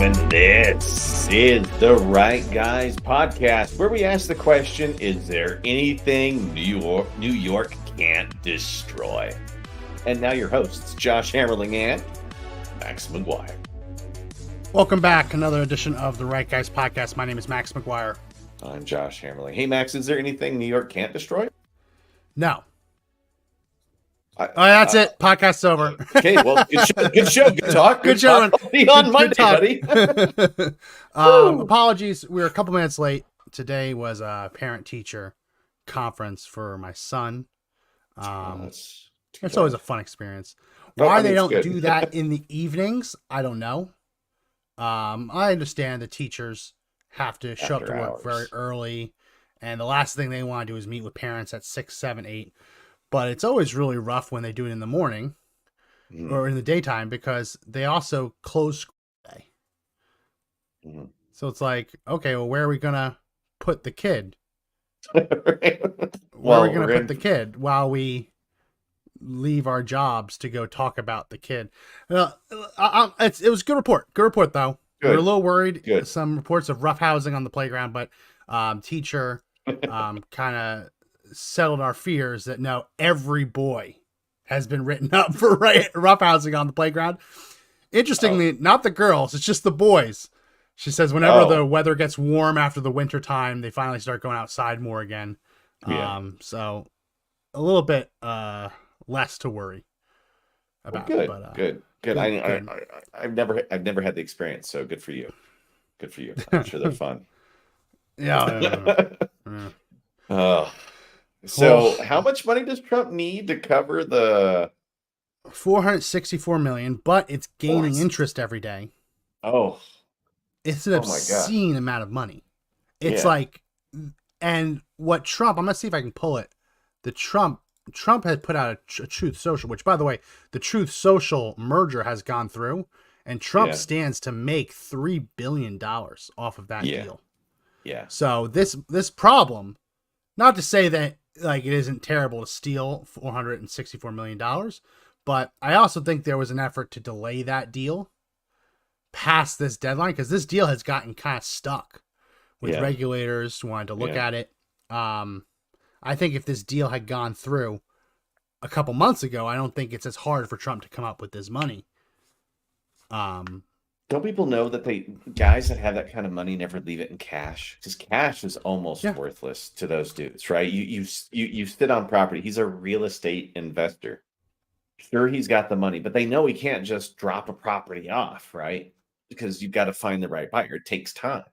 gentlemen, this is the Right Guys podcast, where we ask the question, is there anything New York can't destroy? And now your hosts, Josh Hammerling and Max McGuire. Welcome back. Another edition of the Right Guys podcast. My name is Max McGuire. I'm Josh Hammerling. Hey, Max, is there anything New York can't destroy? No. That's it. Podcast's over. Okay, well, good show, good talk. Good show. Talk. I'll be on Monday, buddy. Apologies. We were a couple minutes late. Today was a parent-teacher conference for my son. It's always a fun experience. Why they don't do that in the evenings, I don't know. I understand the teachers have to show up to work very early, and the last thing they want to do is meet with parents at 6, 7, 8. But it's always really rough when they do it in the morning or in the daytime because they also close school day. So it's like, okay, well, where are we going to put the kid? Where are we going to put the kid while we leave our jobs to go talk about the kid? It was a good report. Good report, though. We were a little worried. Good. Some reports of roughhousing on the playground, but teacher kind of settled our fears that no, every boy has been written up for roughhousing on the playground. Interestingly, not the girls, it's just the boys. She says whenever the weather gets warm after the winter time, they finally start going outside more again. So a little bit less to worry about. Well, good. I've never had the experience, so good for you. Good for you. I'm sure they're fun. Yeah. So how much money does Trump need to cover the $464 million, but it's gaining interest every day. It's an obscene amount of money. It's like, and what Trump, I'm gonna see if I can pull it. Trump had put out a Truth Social, which, by the way, the Truth Social merger has gone through, and Trump stands to make $3 billion off of that deal. Yeah. So this problem, not to say that like it isn't terrible to steal $464 million, but I also think there was an effort to delay that deal past this deadline because this deal has gotten kind of stuck with regulators who wanted to look at it. I think if this deal had gone through a couple months ago, I don't think it's as hard for Trump to come up with this money. Don't people know that guys that have that kind of money never leave it in cash? Because cash is almost worthless to those dudes, right? You sit on property. He's a real estate investor. Sure, he's got the money, but they know he can't just drop a property off, right? Because you've got to find the right buyer. It takes time.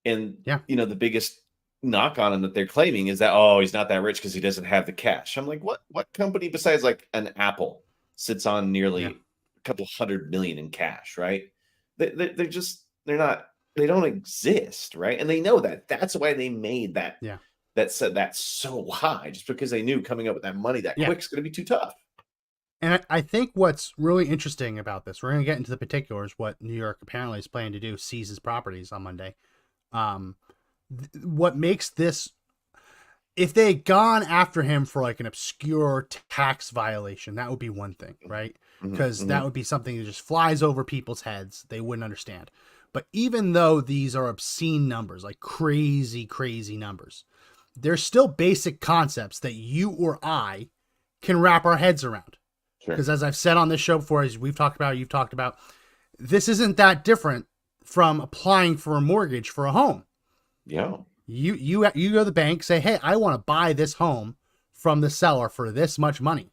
And the biggest knock on him that they're claiming is that he's not that rich because he doesn't have the cash. I'm like, what company besides like an Apple sits on nearly a couple $100 million in cash, right? They don't exist, right? And they know that. That's why they made that said that's so high, just because they knew coming up with that money that quick is going to be too tough. And I think what's really interesting about this, we're going to get into the particulars, what New York apparently is planning to do, seize his properties on Monday. What makes this, if they had gone after him for like an obscure tax violation, that would be one thing, right? Because that would be something that just flies over people's heads. They wouldn't understand. But even though these are obscene numbers, like crazy, crazy numbers, there's still basic concepts that you or I can wrap our heads around. Because as I've said on this show before, as we've talked about, you've talked about, this isn't that different from applying for a mortgage for a home. Yeah. You go to the bank, say, hey, I want to buy this home from the seller for this much money.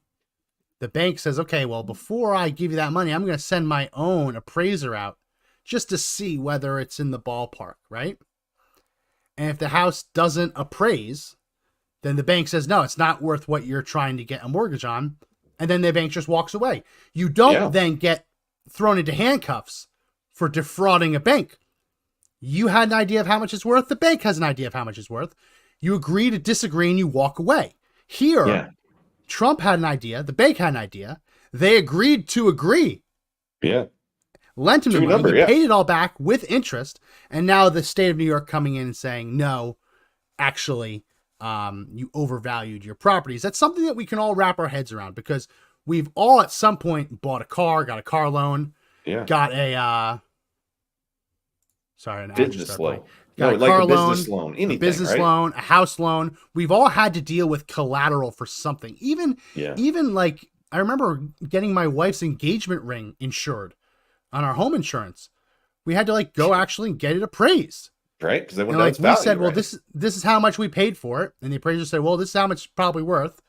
The bank says, okay, well, before I give you that money, I'm going to send my own appraiser out just to see whether it's in the ballpark, right? And if the house doesn't appraise, then the bank says, no, it's not worth what you're trying to get a mortgage on. And then the bank just walks away. You don't then get thrown into handcuffs for defrauding a bank. You had an idea of how much it's worth. The bank has an idea of how much it's worth. You agree to disagree and you walk away. Here, Trump had an idea. The bank had an idea. They agreed to agree. Yeah. Lent him the money. He paid it all back with interest. And now the state of New York coming in and saying, no, actually, you overvalued your properties. That's something that we can all wrap our heads around because we've all at some point bought a car, got a car loan, got a Sorry, an ad just Business started playing. loan. Got No, a like a car business loan, loan, a anything, business right? loan, a house loan. We've all had to deal with collateral for something. Yeah. Even like I remember getting my wife's engagement ring insured on our home insurance. We had to like go actually get it appraised. Right? Because they want And to know like its we value, said, well, right? this is how much we paid for it, and the appraiser said, well, this is how much it's probably worth.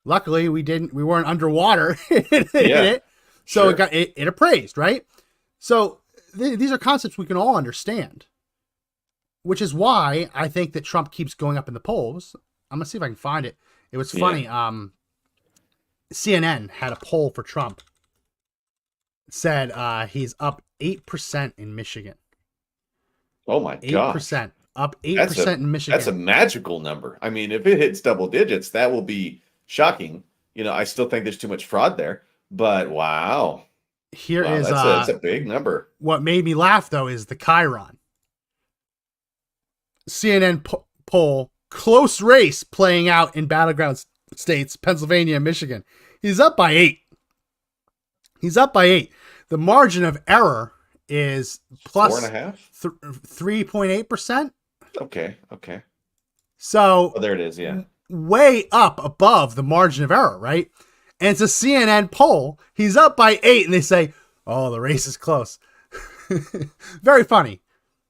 Luckily, we weren't underwater in Yeah, it, so sure. it appraised, right? So these are concepts we can all understand, which is why I think that Trump keeps going up in the polls. I'm gonna see if I can find it. It was Yeah. funny. CNN had a poll for Trump. It said he's up 8% in Michigan. Oh my gosh. 8%, up eight That's a percent in that's a Michigan. magical number. I mean, if it hits double digits, that will be shocking. I still think there's too much fraud there, but wow. Here Wow, is that's a big number. what made me laugh though is the Chiron. CNN poll, close race playing out in battleground states, Pennsylvania and Michigan. He's up by 8. He's up by 8. The margin of error is plus 4.5? 3.8%. Okay, okay. So Oh, there it is, yeah. way up above the margin of error, right? And it's a CNN poll. He's up by 8, and they say, "Oh, the race is close." Very funny.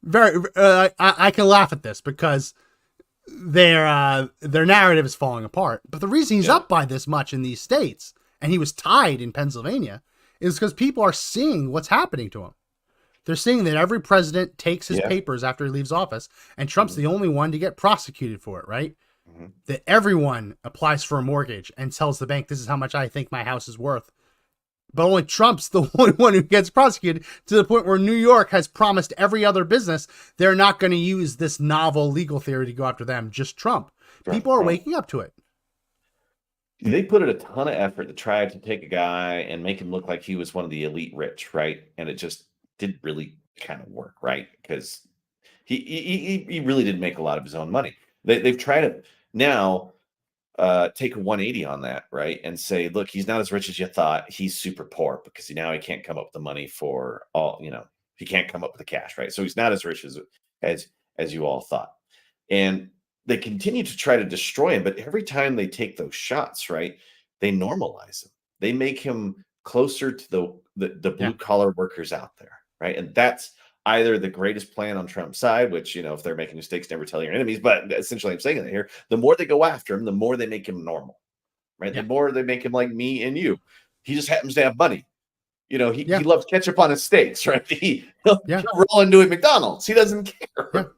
Very. I can laugh at this because their narrative is falling apart. But the reason he's up by this much in these states, and he was tied in Pennsylvania, is because people are seeing what's happening to him. They're seeing that every president takes his papers after he leaves office, and Trump's the only one to get prosecuted for it, right? That everyone applies for a mortgage and tells the bank, this is how much I think my house is worth. But only Trump's the only one who gets prosecuted, to the point where New York has promised every other business they're not going to use this novel legal theory to go after them, just Trump. People are waking up to it. They put in a ton of effort to try to take a guy and make him look like he was one of the elite rich, right? And it just didn't really kind of work, right? Because he really didn't make a lot of his own money. They've tried to now take a 180 on that, right? And say, look, he's not as rich as you thought. He's super poor because now he can't come up with the money for all, he can't come up with the cash, right? So he's not as rich as you all thought. And they continue to try to destroy him, but every time they take those shots, right, they normalize him. They make him closer to the blue collar workers out there, right? And that's either the greatest plan on Trump's side, which, if they're making mistakes, never tell your enemies. But essentially, I'm saying that here, the more they go after him, the more they make him normal, right? The more they make him like me and you. He just happens to have money. He loves ketchup on his steaks, right? He'll roll into a McDonald's. He doesn't care.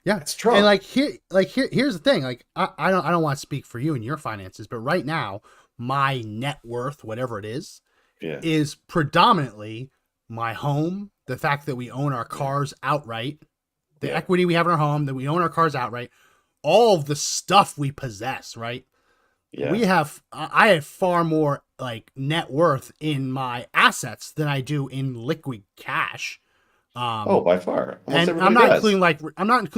Yeah, it's Trump. And here's the thing. Like, I don't want to speak for you and your finances, but right now, my net worth, whatever it is predominantly my home, the fact that we own our cars outright, the equity we have in our home, that we own our cars outright, all of the stuff we possess, right? Yeah. I have far more like net worth in my assets than I do in liquid cash. By far. Almost, and I'm not including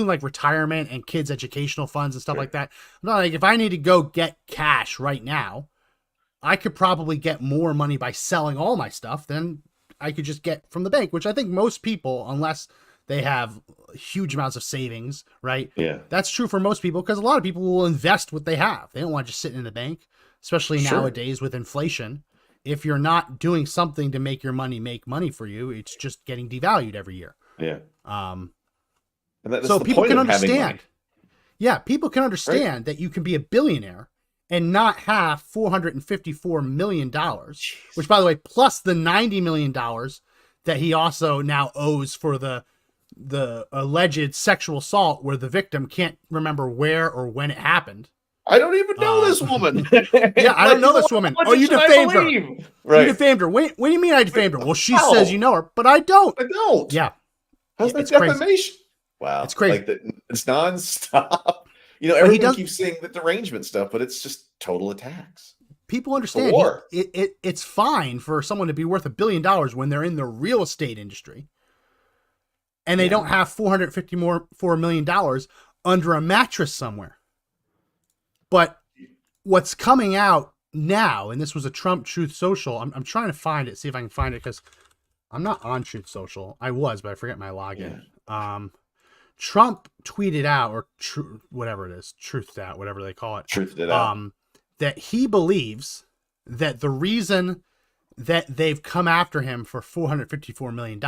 like retirement and kids' educational funds and stuff like that. I'm not like, if I need to go get cash right now, I could probably get more money by selling all my stuff than I could just get from the bank, which I think most people, unless they have huge amounts of savings, right? Yeah. That's true for most people, because a lot of people will invest what they have. They don't want to just sit in the bank, especially nowadays with inflation. If you're not doing something to make your money make money for you, it's just getting devalued every year. Yeah. And so people can understand. Yeah, people can understand that you can be a billionaire and not have $454 million, which, by the way, plus the $90 million that he also now owes for the alleged sexual assault, where the victim can't remember where or when it happened. I don't even know this woman. Yeah, I don't know this woman. Oh, you defamed her. Right. You defamed her. What do you mean I defamed her? Well, she says you know her, but I don't. I don't. Yeah. How's that defamation? Crazy. Wow. It's crazy. It's nonstop. Everyone keeps saying the derangement stuff, but it's just total attacks. People understand it's fine for someone to be worth $1 billion when they're in the real estate industry, and they don't have $454 million under a mattress somewhere. But what's coming out now, and this was a Trump Truth Social, I'm trying to find it, see if I can find it, because I'm not on Truth Social. I was, but I forget my login. Yeah. Trump tweeted out, or whatever it is, truthed out, whatever they call it, Truthed it out. that he believes that the reason that they've come after him for $454 million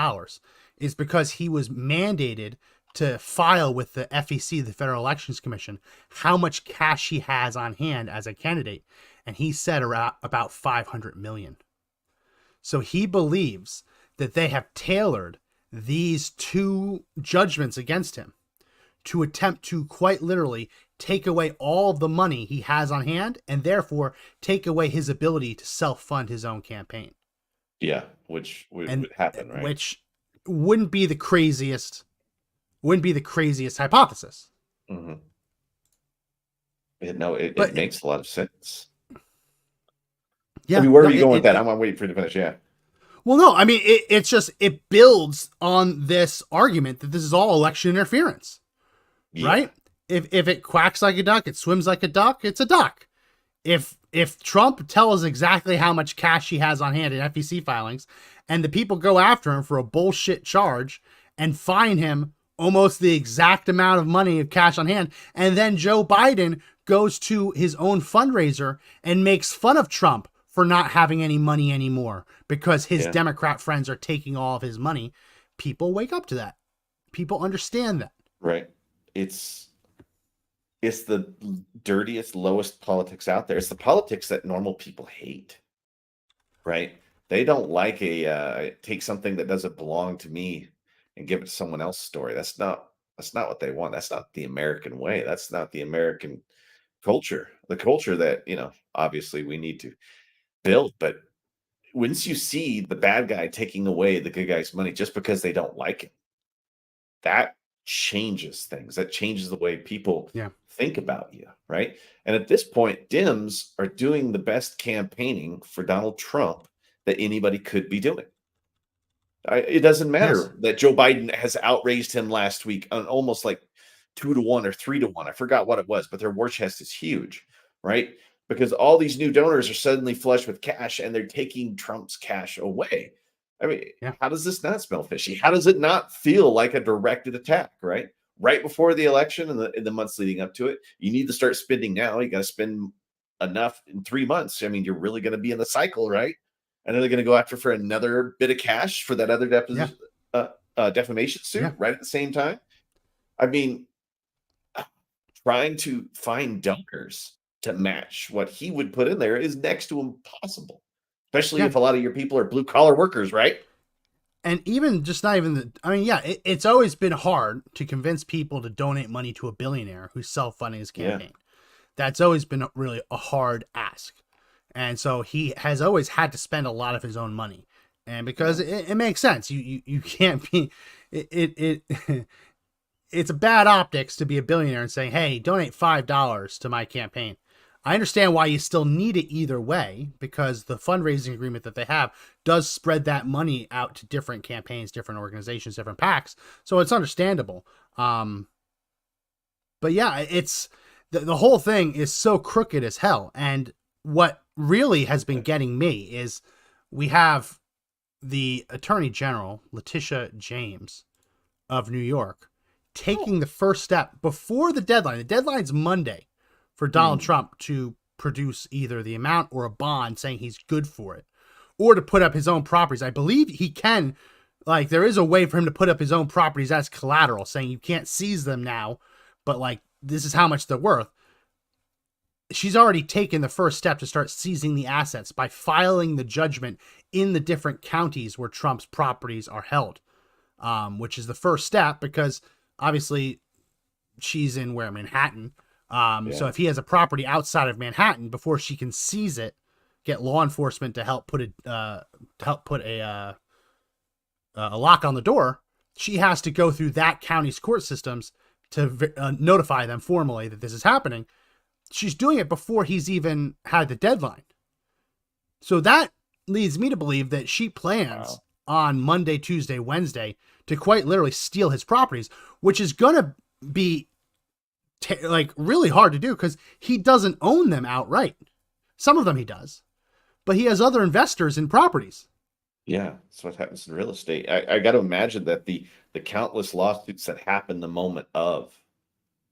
is because he was mandated to file with the FEC, the Federal Elections Commission, how much cash he has on hand as a candidate. And he said about 500 million. So he believes that they have tailored these two judgments against him to attempt to quite literally take away all of the money he has on hand and therefore take away his ability to self-fund his own campaign. Yeah, which would happen, right? Which wouldn't be the craziest hypothesis. Mm-hmm. It makes a lot of sense. Yeah. I mean, where are you going with that? I'm waiting for you to finish. Yeah. Well, no, I mean, it builds on this argument that this is all election interference, right? If it quacks like a duck, it swims like a duck, it's a duck. If Trump tells exactly how much cash he has on hand in FEC filings, and the people go after him for a bullshit charge and fine him almost the exact amount of money of cash on hand, and then Joe Biden goes to his own fundraiser and makes fun of Trump for not having any money anymore because his Democrat friends are taking all of his money, people wake up to that. People understand that. Right. It's the dirtiest, lowest politics out there. It's the politics that normal people hate, right? They don't like take something that doesn't belong to me and give it to someone else's story. That's not what they want. That's not the American way. That's not the American culture. The culture that, obviously we need to build. But once you see the bad guy taking away the good guy's money just because they don't like it, that changes things. That changes the way people think about you, right? And at this point, Dems are doing the best campaigning for Donald Trump that anybody could be doing. It doesn't matter that Joe Biden has outraised him last week on almost like 2-1 or 3-1. I forgot what it was, but their war chest is huge, right? Because all these new donors are suddenly flush with cash and they're taking Trump's cash away. I mean, how does this not smell fishy? How does it not feel like a directed attack, right? Right before the election and in the months leading up to it, you need to start spending now. You got to spend enough in 3 months. I mean, you're really going to be in the cycle, right? And then they're going to go after for another bit of cash for that other defamation suit right at the same time. I mean, trying to find donors to match what he would put in there is next to impossible, especially if a lot of your people are blue collar workers, right? And even just not even it's always been hard to convince people to donate money to a billionaire who's self-funding his campaign. That's always been really a hard ask. And so he has always had to spend a lot of his own money. And because it makes sense, you can't be it's a bad optics to be a billionaire and saying, hey, donate $5 to my campaign. I understand why you still need it either way, because the fundraising agreement that they have does spread that money out to different campaigns, different organizations, different PACs. So it's understandable. But yeah, it's the whole thing is so crooked as hell. And what really has been getting me is we have the Attorney General, Letitia James of New York, taking the first step before the deadline. The deadline's Monday for Donald Trump to produce either the amount or a bond saying he's good for it, or to put up his own properties. I believe he can, there is a way for him to put up his own properties as collateral, saying you can't seize them now, but this is how much they're worth. She's already taken the first step to start seizing the assets by filing the judgment in the different counties where Trump's properties are held, which is the first step because obviously she's in Manhattan. So if he has a property outside of Manhattan, before she can seize it, get law enforcement to help put a lock on the door, she has to go through that county's court systems to notify them formally that this is happening. She's doing it before he's even had the deadline. So that leads me to believe that she plans on Monday, Tuesday, Wednesday to quite literally steal his properties, which is going to be really hard to do because he doesn't own them outright. Some of them he does, but he has other investors in properties. Yeah, that's what happens in real estate. I got to imagine that the countless lawsuits that happen the moment of,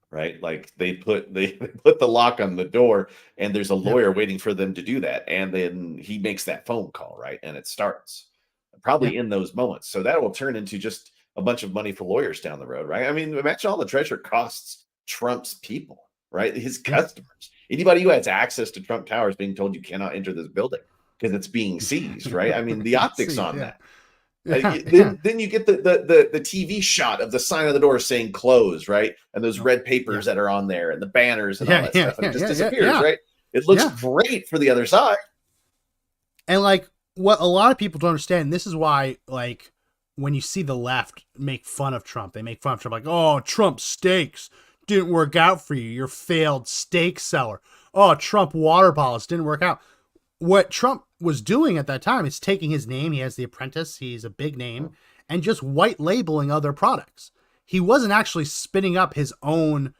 right? Like they put the lock on the door, and there's a Yep. lawyer waiting for them to do that, and then he makes that phone call, right? And it starts Yeah. probably in those moments. So that will turn into just a bunch of money for lawyers down the road, right? I mean, imagine all the treasure costs Trump's people, right? His Yeah. customers. Anybody who has access to Trump Towers being told you cannot enter this building because it's being seized, right? I mean, the optics See, on yeah. that. Yeah. Yeah. Then you get the TV shot of the sign on the door saying close, right? And those Nope. red Yeah. papers that are on there and the banners and all Yeah. that Yeah. stuff, and it Yeah. just Yeah. Yeah. disappears, Yeah. right? It looks Yeah. great for the other side. And like what a lot of people don't understand, this is why like when you see the left make fun of Trump, they make fun of Trump like, "Oh, Trump steaks didn't work out for you. You're failed steak seller. Oh, Trump water bottles didn't work out." What Trump was doing at that time is taking his name, he has The Apprentice, he's a big name, and just white labeling other products. He wasn't actually spinning up his own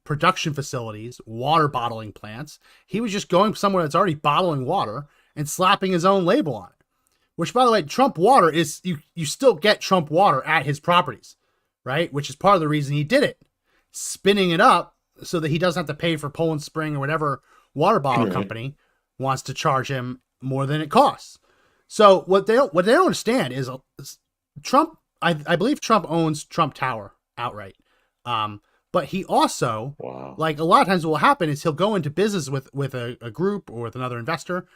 production facilities, water bottling plants. He was just going somewhere that's already bottling water and slapping his own label on it. Which, by the way, Trump water is you still get Trump water at his properties, right? Which is part of the reason he did it, spinning it up so that he doesn't have to pay for Poland Spring or whatever water bottle company wants to charge him more than it costs. So what they don't understand is Trump. I believe Trump owns Trump Tower outright. But he also, like a lot of times what will happen is he'll go into business with a group or with another investor,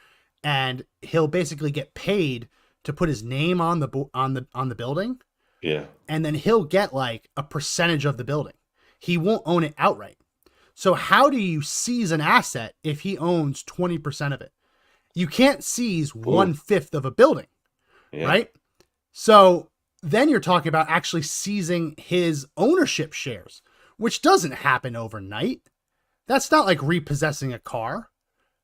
and he'll basically get paid to put his name on the building. Yeah. And then he'll get like a percentage of the building. He won't own it outright. So how do you seize an asset if he owns 20% of it? You can't seize 1/5 of a building, right? So then you're talking about actually seizing his ownership shares, which doesn't happen overnight. That's not like repossessing a car.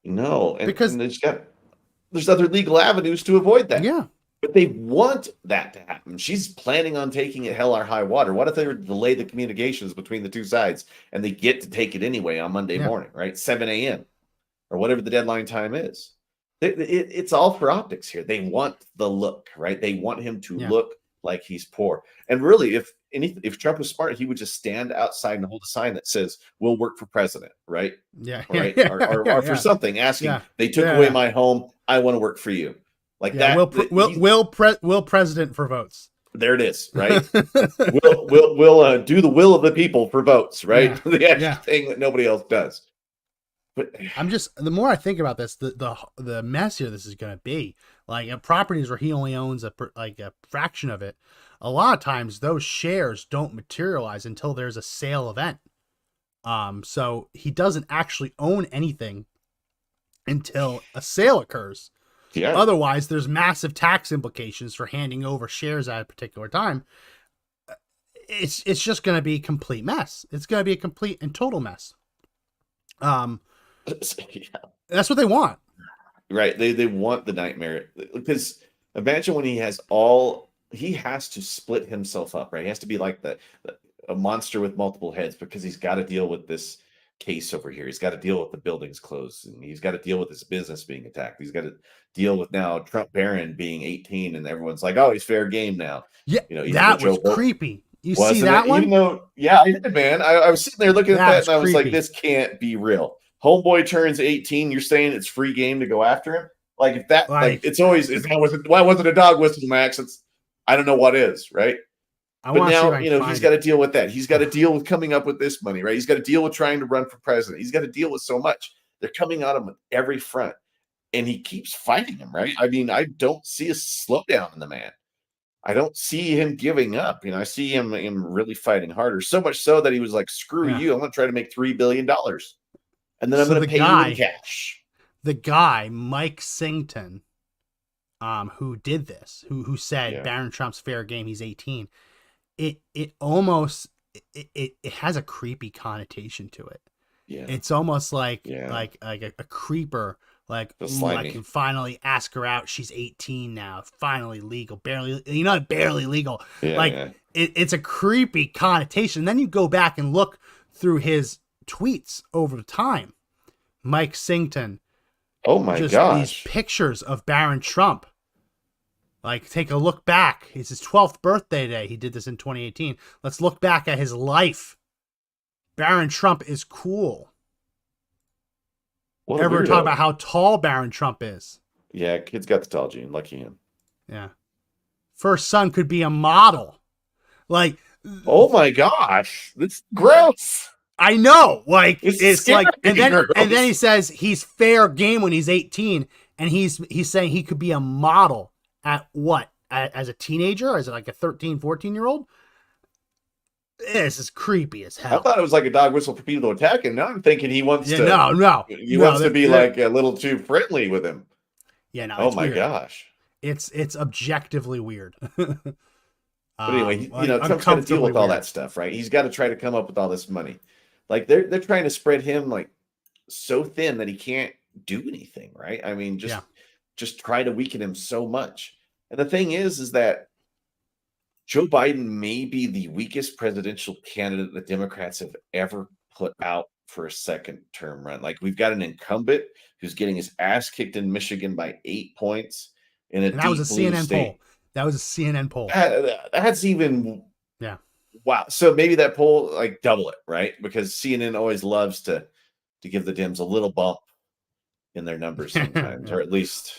No, because there's other legal avenues to avoid that. Yeah. But they want that to happen. She's planning on taking it hell or high water. What if they were to delay the communications between the two sides and they get to take it anyway on Monday morning, right? 7 a.m. or whatever the deadline time is. It's all for optics here. They want the look, right? They want him to look like he's poor. And really, if Trump was smart, he would just stand outside and hold a sign that says, "We'll work for president," right? Yeah. Right. Or for something asking, they took away my home. I want to work for you. Like that. Will president for votes. There it is, right? we'll do the will of the people for votes, right? The extra thing that nobody else does. But I'm just, the more I think about this, the messier this is going to be. Like properties where he only owns a fraction of it. A lot of times those shares don't materialize until there's a sale event. So he doesn't actually own anything until a sale occurs. Yeah. Otherwise, there's massive tax implications for handing over shares at a particular time. It's just going to be a complete mess. It's going to be a complete and total mess. That's what they want. Right. They want the nightmare, because imagine when he has to split himself up, right? He has to be like a monster with multiple heads, because he's got to deal with this case over here. He's got to deal with the buildings closed, and he's got to deal with his business being attacked. He's got to deal with now Trump Barron being 18, and everyone's like, "Oh, he's fair game now." Yeah, that was creepy. You see that one? Even though, I did, man. I was sitting there looking at that, and I was like, "This can't be real." Homeboy turns 18. You're saying it's free game to go after him? Like if that, it's always why wasn't a dog whistle, Max? I don't know what is, right? But now, he's got to deal with that. He's got to deal with coming up with this money, right? He's got to deal with trying to run for president. He's got to deal with so much. They're coming at him on every front, and he keeps fighting him, right? I mean, I don't see a slowdown in the man. I don't see him giving up. I see him really fighting harder. So much so that he was like, "Screw you! I'm going to try to make $3 billion, and then I'm going to pay you in cash." The guy, Mike Singleton, who did this, who said Barron Trump's fair game, he's 18. It almost has a creepy connotation to it. Yeah. It's almost like a creeper. Like, I can finally ask her out. She's 18 now. Finally legal. Barely legal. Yeah, it's a creepy connotation. And then you go back and look through his tweets over time. Mike Singleton. Oh my gosh. These pictures of Barron Trump Like, take a look back. It's his 12th birthday today. He did this in 2018. Let's look back at his life. Barron Trump is cool. Ever talk about how tall Barron Trump is? Yeah, kid's got the tall gene. Lucky him. Yeah. First son could be a model. Like, oh my gosh, that's gross. I know. Like, it's like, and then he says he's fair game when he's 18, and he's saying he could be a model at what? As a teenager? As like a 13, 14-year-old? This is creepy as hell. I thought it was like a dog whistle for people to attack him. Now I'm thinking he wants to. He wants to be like a little too friendly with him. Yeah, no. Oh my gosh. It's objectively weird. But anyway, Trump's got to deal with all that stuff, right? He's got to try to come up with all this money. Like they're trying to spread him like so thin that he can't do anything, right? I mean, just try to weaken him so much. And the thing is that Joe Biden may be the weakest presidential candidate the Democrats have ever put out for a second term run. Like, we've got an incumbent who's getting his ass kicked in Michigan by 8 points in a deep blue state. That was a CNN poll. That's even wow. So maybe that poll, like, double it, right? Because CNN always loves to give the Dems a little bump in their numbers sometimes, or at least.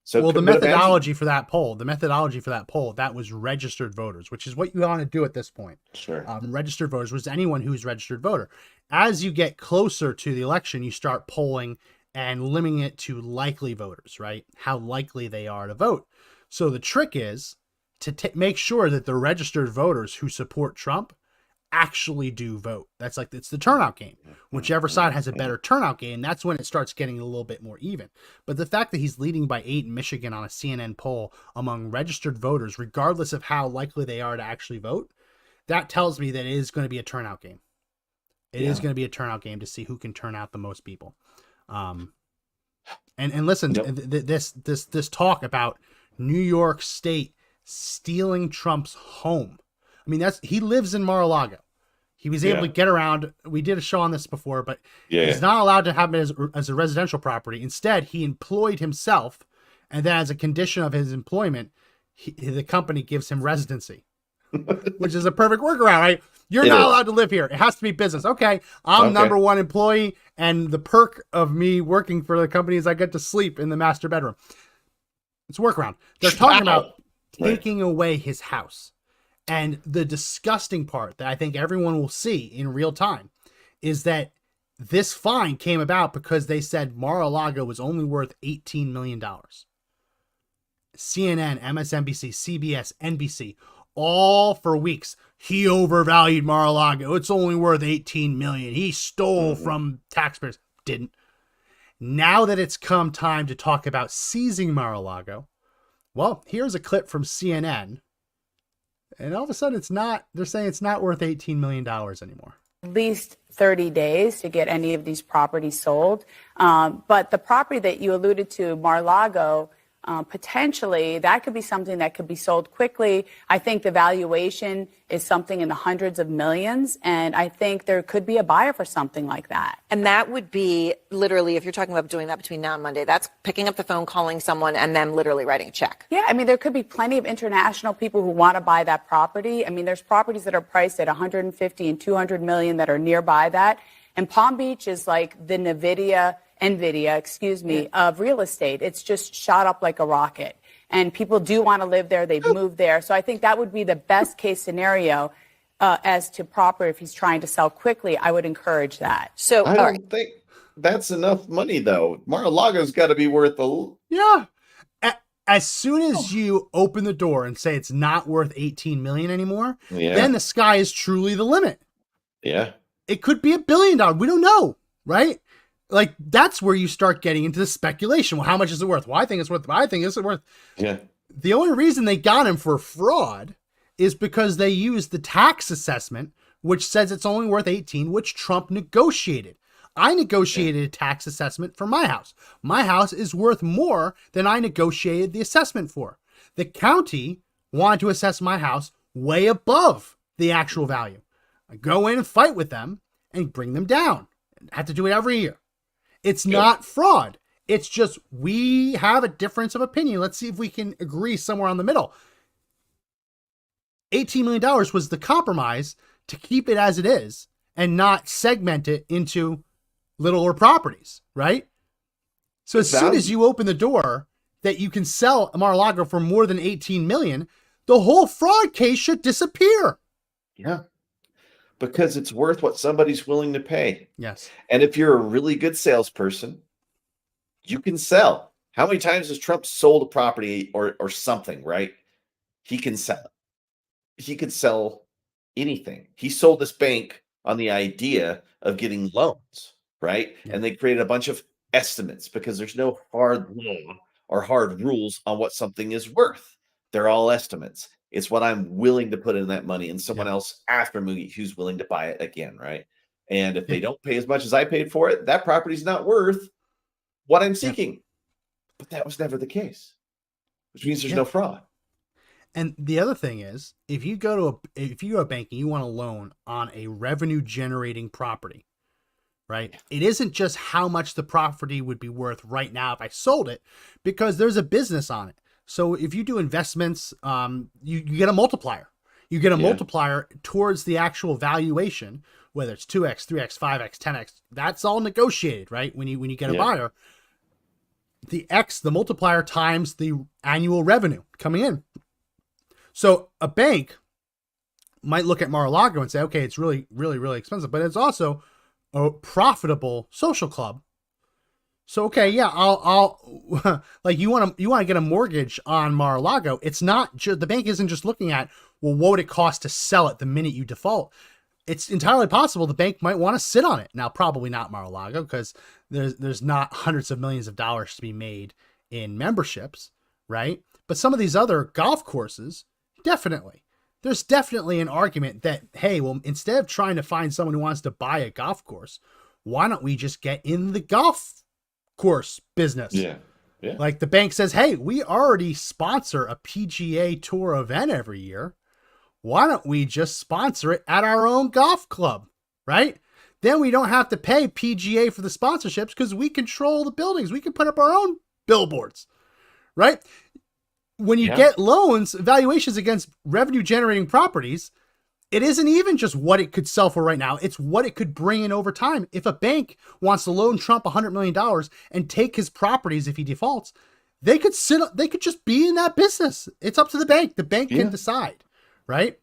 So well, the methodology for that poll, that was registered voters, which is what you want to do at this point. Sure. Registered voters was anyone who's registered voter. As you get closer to the election, you start polling and limiting it to likely voters, right? How likely they are to vote. So the trick is to make sure that the registered voters who support Trump actually do vote. That's like, it's the turnout game. Whichever side has a better turnout game, that's when it starts getting a little bit more even. But the fact that he's leading by 8 in Michigan on a CNN poll among registered voters, regardless of how likely they are to actually vote, that tells me that it is going to be a turnout game. It is going to be a turnout game to see who can turn out the most people. And listen, this talk about New York State stealing Trump's home. I mean, he lives in Mar-a-Lago. He was able to get around. We did a show on this before, but he's not allowed to have it as a residential property. Instead, he employed himself, and then as a condition of his employment, the company gives him residency, which is a perfect workaround, right? You're not allowed to live here. It has to be business. Okay, I'm number one employee, and the perk of me working for the company is I get to sleep in the master bedroom. It's a workaround. They're talking about taking away his house. And the disgusting part that I think everyone will see in real time is that this fine came about because they said Mar-a-Lago was only worth $18 million. CNN, MSNBC, CBS, NBC, all for weeks. He overvalued Mar-a-Lago. It's only worth $18 million. He stole from taxpayers. Didn't. Now that it's come time to talk about seizing Mar-a-Lago, well, here's a clip from CNN. And all of a sudden, they're saying it's not worth $18 million anymore. At least 30 days to get any of these properties sold. But the property that you alluded to, Mar-a-Lago, potentially that could be something that could be sold quickly. I think the valuation is something in the hundreds of millions, and I think there could be a buyer for something like that. And that would be literally, if you're talking about doing that between now and Monday, that's picking up the phone, calling someone, and then literally writing a check. Yeah, I mean, there could be plenty of international people who want to buy that property. I mean, there's properties that are priced at 150 and 200 million that are nearby that. And Palm Beach is like the NVIDIA, of real estate. It's just shot up like a rocket. And people do want to live there. They've moved there. So I think that would be the best case scenario as to property. If he's trying to sell quickly, I would encourage that. So I don't think that's enough money, though. Mar-a-Lago's got to be worth a... Yeah. As soon as you open the door and say it's not worth 18 million anymore, then the sky is truly the limit. Yeah. It could be $1 billion. We don't know, right? Like, that's where you start getting into the speculation. Well, how much is it worth? Well, I think it's worth. I think it's worth. Yeah. The only reason they got him for fraud is because they used the tax assessment, which says it's only worth 18, which Trump negotiated. I negotiated a tax assessment for my house. My house is worth more than I negotiated the assessment for. The county wanted to assess my house way above the actual value. I go in and fight with them and bring them down. I have to do it every year. It's not fraud. It's just we have a difference of opinion. Let's see if we can agree somewhere on the middle. $18 million was the compromise to keep it as it is and not segment it into littler properties, right? So as soon as you open the door that you can sell Mar-a-Lago for more than 18 million, the whole fraud case should disappear. Yeah. Because it's worth what somebody's willing to pay. Yes. And if you're a really good salesperson, you can sell. How many times has Trump sold a property or something, right? He can sell it. He could sell anything. He sold this bank on the idea of getting loans, right? Yeah. And they created a bunch of estimates because there's no hard law or hard rules on what something is worth. They're all estimates. It's what I'm willing to put in that money and someone else after me who's willing to buy it again, right? And if they don't pay as much as I paid for it, that property's not worth what I'm seeking. But that was never the case, which means there's no fraud. And the other thing is, if you go to a bank and you want a loan on a revenue generating property, right? It isn't just how much the property would be worth right now if I sold it, because there's a business on it. So if you do investments, you get a multiplier. You get a multiplier towards the actual valuation, whether it's 2x, 3x, 5x, 10x. That's all negotiated, right? When you get a buyer, the multiplier times the annual revenue coming in. So a bank might look at Mar-a-Lago and say, okay, it's really, really, really expensive, but it's also a profitable social club. So, okay, yeah, I'll like you want to get a mortgage on Mar-a-Lago. It's not just, the bank isn't just looking at, well, what would it cost to sell it the minute you default? It's entirely possible the bank might want to sit on it. Now, probably not Mar-a-Lago, because there's not hundreds of millions of dollars to be made in memberships, right? But some of these other golf courses, definitely. There's definitely an argument that, hey, well, instead of trying to find someone who wants to buy a golf course, why don't we just get in the golf course business? Yeah. Like the bank says, hey, we already sponsor a PGA Tour event every year. Why don't we just sponsor it at our own golf club, right? Then we don't have to pay PGA for the sponsorships because we control the buildings. We can put up our own billboards, right? When you get loans, valuations against revenue generating properties, it isn't even just what it could sell for right now. It's what it could bring in over time. If a bank wants to loan Trump $100 million and take his properties if he defaults, they could just be in that business. It's up to the bank. The bank can decide, right?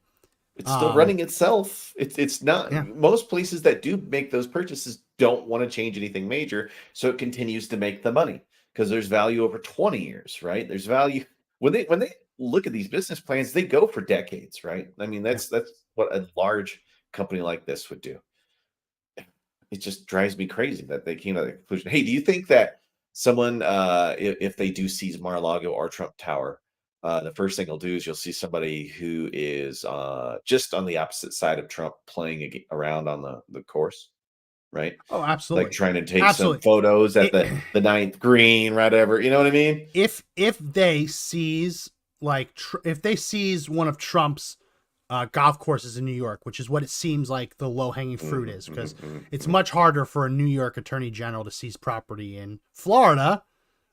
It's still running itself. It's not, most places that do make those purchases don't want to change anything major. So it continues to make the money because there's value over 20 years, right? There's value when they look at these business plans, they go for decades, right? I mean, that's what a large company like this would do. It just drives me crazy that they came to the conclusion. Hey, do you think that someone, if they do seize Mar-a-Lago or Trump Tower, the first thing they'll do is you'll see somebody who is just on the opposite side of Trump playing around on the course, right? Oh, absolutely. Like trying to take some photos at the ninth green, whatever. You know what I mean? If they seize if they seize one of Trump's golf courses in New York, which is what it seems like the low hanging fruit is, because it's much harder for a New York attorney general to seize property in Florida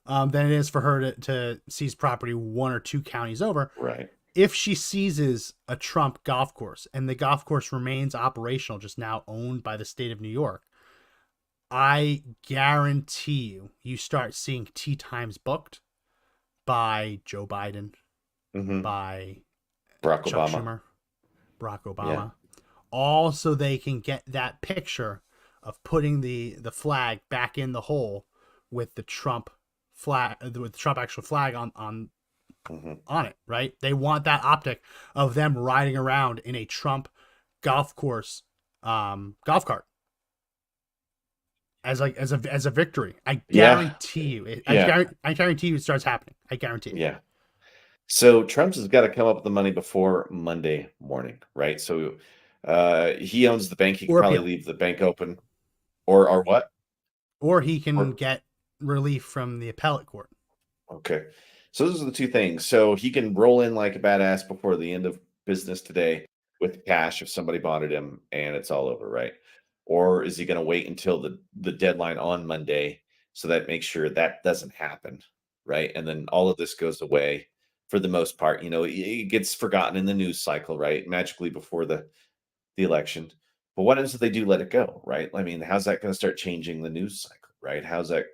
than it is for her to seize property one or two counties over. Right. If she seizes a Trump golf course and the golf course remains operational, just now owned by the state of New York, I guarantee you start seeing tee times booked by Joe Biden, by Barack Chuck Obama. Barack Obama, all so they can get that picture of putting the flag back in the hole with the Trump flag, with the Trump actual flag on it, right? They want that optic of them riding around in a Trump golf course golf cart as a victory. I guarantee you. I guarantee you it starts happening. I guarantee it. Yeah. So Trump's has got to come up with the money before Monday morning, right? So he owns the bank. He can probably leave the bank open, or what? Or he can get relief from the appellate court. Okay. So those are the two things. So he can roll in like a badass before the end of business today with cash if somebody bonded him and it's all over, right? Or is he going to wait until the deadline on Monday so that makes sure that doesn't happen, right? And then all of this goes away for the most part. It gets forgotten in the news cycle, right? Magically before the election. But what happens if they do let it go, right? I mean, how's that going to start changing the news cycle, right? How's that?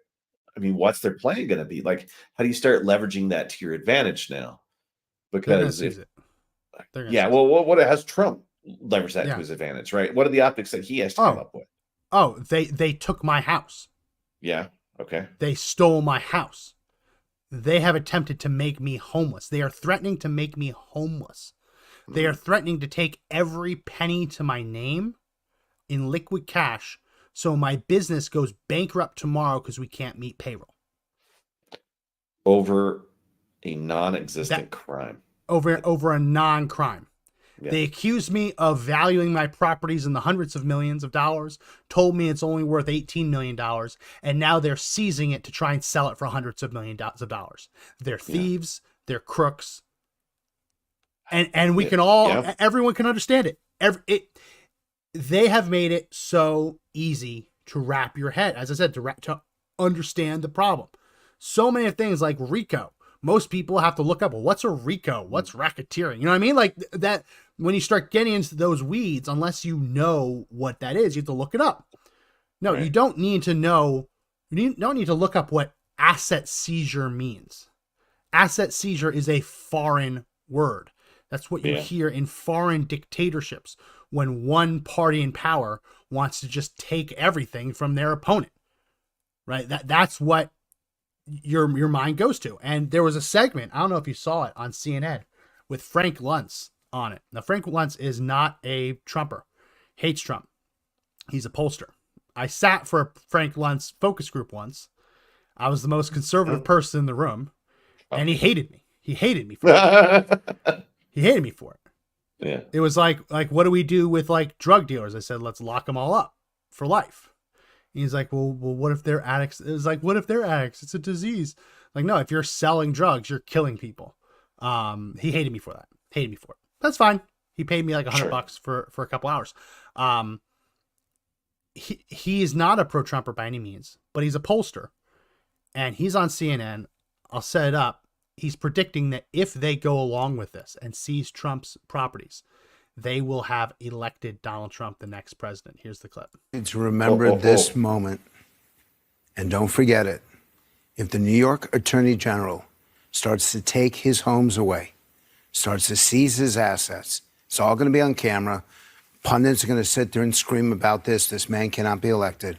I mean, what's their plan going to be? Like, how do you start leveraging that to your advantage now? They're going to Because seize if, it. They're going to yeah, seize well, it. what has Trump leverage that to Yeah. his advantage, right? What are the optics that he has to come Oh, up with? they took my house. Yeah. Okay. They stole my house. They have attempted to make me homeless. They are threatening to make me homeless. They are threatening to take every penny to my name in liquid cash, so my business goes bankrupt tomorrow because we can't meet payroll. Over a non-existent That crime. over a non-crime. Yeah. They accused me of valuing my properties in the hundreds of millions of dollars, told me it's only worth $18 million, and now they're seizing it to try and sell it for hundreds of millions of dollars. They're thieves, they're crooks, and we can all, everyone can understand it. They have made it so easy to wrap your head, as I said, to understand the problem. So many things like RICO. Most people have to look up, well, what's a RICO? What's racketeering? You know what I mean? Like that, when you start getting into those weeds, unless you know what that is, you have to look it up. No, you don't need to know. You don't need to look up what asset seizure means. Asset seizure is a foreign word. That's what you hear in foreign dictatorships when one party in power wants to just take everything from their opponent. Right? That's what your mind goes to. And there was a segment, I don't know if you saw it on CNN, with Frank Luntz on it. Now, Frank Luntz is not a Trumper, hates Trump. He's a pollster. I sat for a Frank Luntz focus group once. I was the most conservative person in the room, and he hated me. He hated me for it. He hated me for it. Yeah. It was like, what do we do with like drug dealers? I said, let's lock them all up for life. He's like, well, what if they're addicts? It was like, what if they're addicts? It's a disease. Like, no, if you're selling drugs, you're killing people. He hated me for that. Hated me for it. That's fine. He paid me like $100 for a couple hours. He is not a pro-Trumper by any means, but he's a pollster, and he's on CNN. I'll set it up. He's predicting that if they go along with this and seize Trump's properties, they will have elected Donald Trump the next president. Here's the clip. To remember this moment, and don't forget it. If the New York Attorney General starts to take his homes away, starts to seize his assets, it's all going to be on camera. Pundits are going to sit there and scream about this. This man cannot be elected.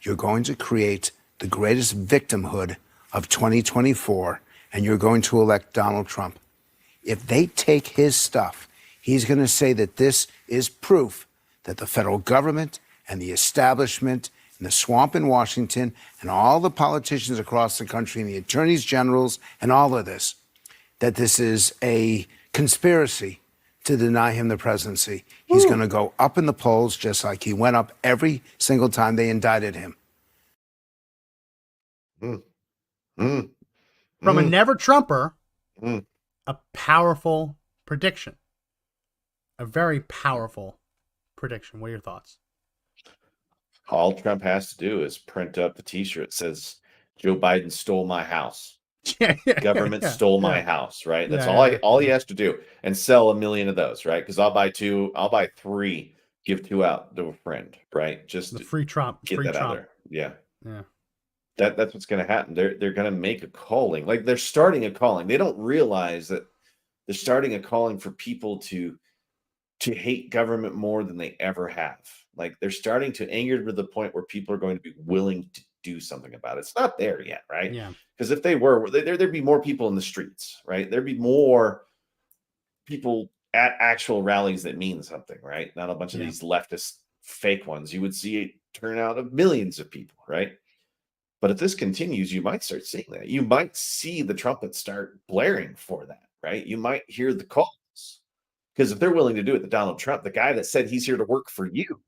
You're going to create the greatest victimhood of 2024, and you're going to elect Donald Trump. If they take his stuff, he's going to say that this is proof that the federal government and the establishment and the swamp in Washington and all the politicians across the country and the attorneys generals and all of this, that this is a conspiracy to deny him the presidency. He's going to go up in the polls just like he went up every single time they indicted him. From a never Trumper, a powerful prediction. A very powerful prediction. What are your thoughts? All Trump has to do is print up the t-shirt that says Joe Biden stole my house. Government stole my house, right? That's all he has to do, and sell 1 million of those, right? Because I'll buy 2, I'll buy 3, give 2 out to a friend, right? Just the free Trump, get free that Trump. out there. Yeah. Yeah. That's what's going to happen. They're going to make a calling. Like they're starting a calling. They don't realize that they're starting a calling for people to hate government more than they ever have. Like they're starting to anger to the point where people are going to be willing to do something about it. It's not there yet, right? Yeah. Because if they were, there'd be more people in the streets, right? There'd be more people at actual rallies that mean something, right? Not a bunch of these leftist fake ones. You would see a turnout of millions of people, right? But if this continues, you might start seeing that. You might see the trumpets start blaring for that, right? You might hear the calls. Because if they're willing to do it to Donald Trump, the guy that said he's here to work for you,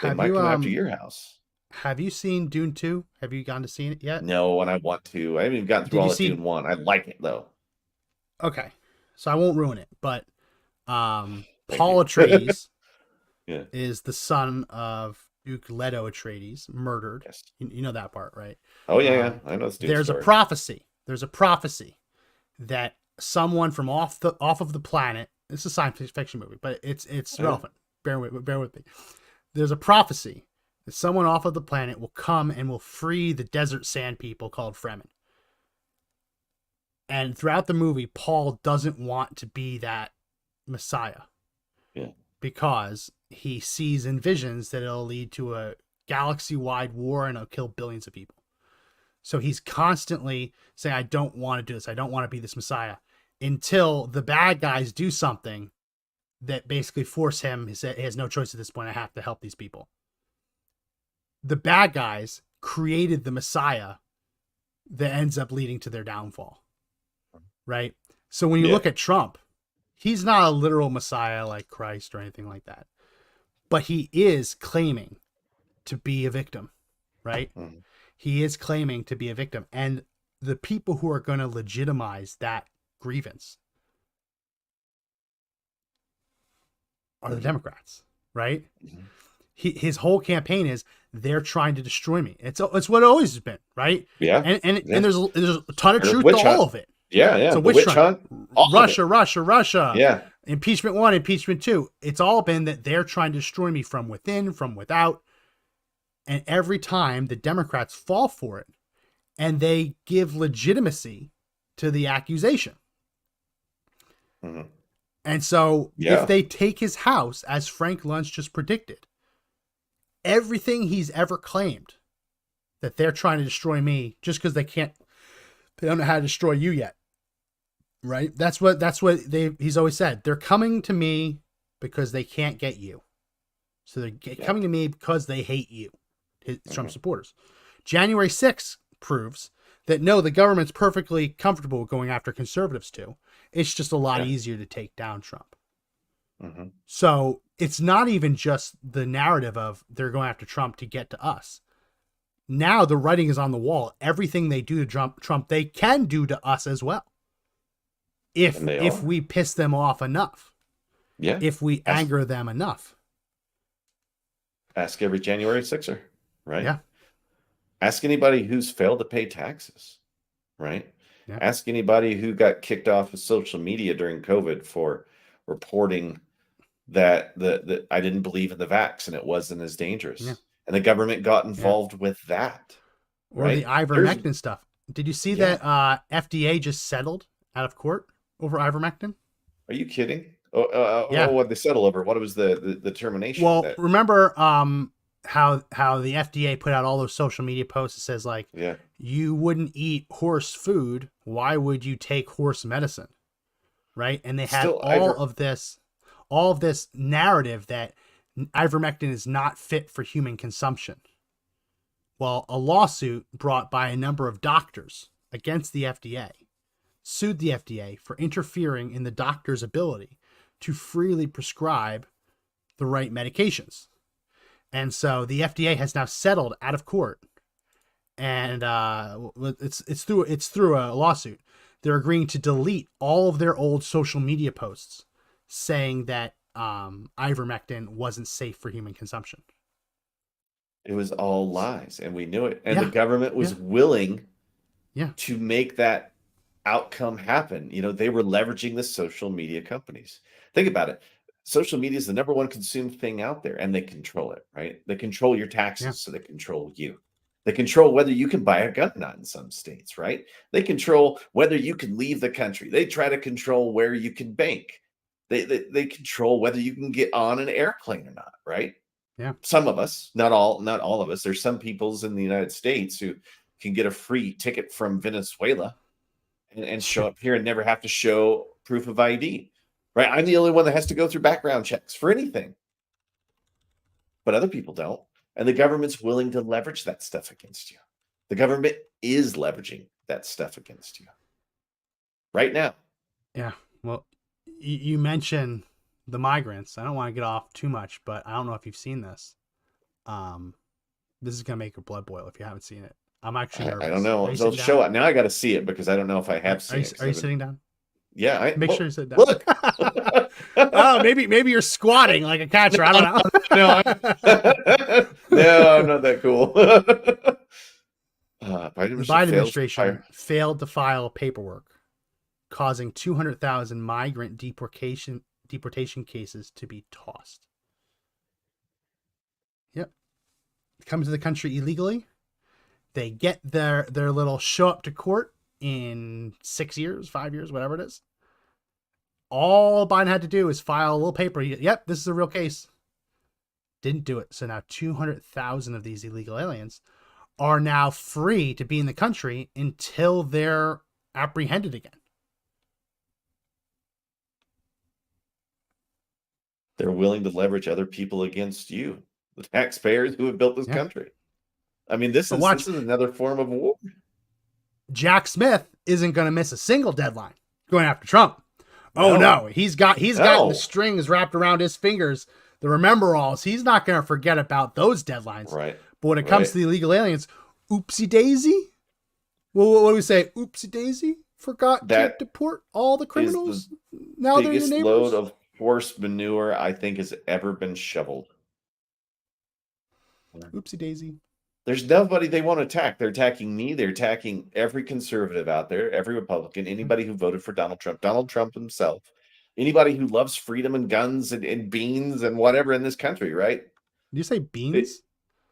they might come after your house. Have you seen Dune 2? Have you gone to see it yet? No, and I want to. I haven't even gotten through all of Dune 1. I like it, though. Okay. So I won't ruin it, but Paul Atreides is the son of Duke Leto Atreides murdered. Yes. You know that part, right? Oh yeah, I know this dude's There's story. a prophecy. There's a prophecy that someone from off of the planet. It's a science fiction movie, but it's relevant. Bear with me. There's a prophecy that someone off of the planet will come and will free the desert sand people called Fremen. And throughout the movie, Paul doesn't want to be that Messiah. Yeah. Because he sees in visions that it'll lead to a galaxy-wide war and it'll kill billions of people. So he's constantly saying, I don't want to do this. I don't want to be this Messiah. Until the bad guys do something that basically force him. He has no choice at this point. I have to help these people. The bad guys created the Messiah that ends up leading to their downfall. Right? So when you look at Trump, he's not a literal Messiah like Christ or anything like that. But he is claiming to be a victim, right? Mm-hmm. He is claiming to be a victim. And the people who are going to legitimize that grievance are the Democrats, right? Mm-hmm. His whole campaign is they're trying to destroy me. It's what it always has been, right? Yeah. And there's a ton of truth to all of it. Yeah. So witch hunt. Russia. Yeah. Impeachment 1, impeachment 2. It's all been that they're trying to destroy me from within, from without. And every time the Democrats fall for it and they give legitimacy to the accusation. Mm-hmm. And so if they take his house, as Frank Luntz just predicted, everything he's ever claimed that they're trying to destroy me just because they don't know how to destroy you yet. Right? That's what he's always said. They're coming to me because they can't get you. So they're coming to me because they hate you, Trump supporters. January 6th proves that no, the government's perfectly comfortable with going after conservatives too. It's just a lot easier to take down Trump. Mm-hmm. So it's not even just the narrative of they're going after Trump to get to us. Now the writing is on the wall. Everything they do to Trump, they can do to us as well. If we piss them off enough. Yeah. If we anger them enough. Ask every January 6er, right? Yeah. Ask anybody who's failed to pay taxes, right? Yeah. Ask anybody who got kicked off of social media during COVID for reporting that I didn't believe in the vax and it wasn't as dangerous. Yeah. And the government got involved with that. Or the ivermectin stuff. Did you see that FDA just settled out of court over ivermectin? Are you kidding? What they settle over? What was the termination? Well, remember how the FDA put out all those social media posts that says like, you wouldn't eat horse food. Why would you take horse medicine? Right? And they had all of this narrative that ivermectin is not fit for human consumption. Well, a lawsuit brought by a number of doctors against the FDA sued the FDA for interfering in the doctor's ability to freely prescribe the right medications. And so the FDA has now settled out of court, and it's through a lawsuit. They're agreeing to delete all of their old social media posts saying that ivermectin wasn't safe for human consumption. It was all lies, and we knew it. And the government was willing to make that outcome happen. You know, they were leveraging the social media companies. Think about it. Social media is the number one consumed thing out there, and they control it, right? They control your taxes, so they control you. They control whether you can buy a gun or not in some states, right? They control whether you can leave the country. They try to control where you can bank. They control whether you can get on an airplane or not, right? Yeah. Some of us, not all of us. There's some peoples in the United States who can get a free ticket from Venezuela and show up here and never have to show proof of ID, right? I'm the only one that has to go through background checks for anything, but other people don't. And the government's willing to leverage that stuff against you. The government is leveraging that stuff against you right now. Yeah. Well, you mentioned the migrants. I don't want to get off too much, but I don't know if you've seen this. This is going to make your blood boil if you haven't seen it. I'm actually nervous. I don't know. They'll show it. Now I got to see it because I don't know if I have seen it. Are you sitting down? Yeah. Make sure you sit down. Look. Oh, maybe you're squatting like a catcher. I don't know. No, I'm not that cool. The Biden administration failed to file paperwork, causing 200,000 migrant deportation cases to be tossed. Yep. Come to the country illegally. They get their little show up to court in 6 years, 5 years, whatever it is. All Biden had to do is file a little paper. Yep, this is a real case. Didn't do it. So now 200,000 of these illegal aliens are now free to be in the country until they're apprehended again. They're willing to leverage other people against you, the taxpayers who have built this country. I mean, this is another form of war. Jack Smith isn't going to miss a single deadline going after Trump. Oh no, he's got the strings wrapped around his fingers, the remember-alls. He's not going to forget about those deadlines. Right. But when it comes to the illegal aliens, oopsie daisy. Well, what do we say? Oopsie daisy. Forgot to deport all the criminals. Now they're your neighbors. Biggest load of horse manure I think has ever been shoveled. Oopsie daisy. There's nobody they want to attack. They're attacking me. They're attacking every conservative out there, every Republican, anybody who voted for Donald Trump himself, anybody who loves freedom and guns and beans and whatever in this country, right? Did you say beans?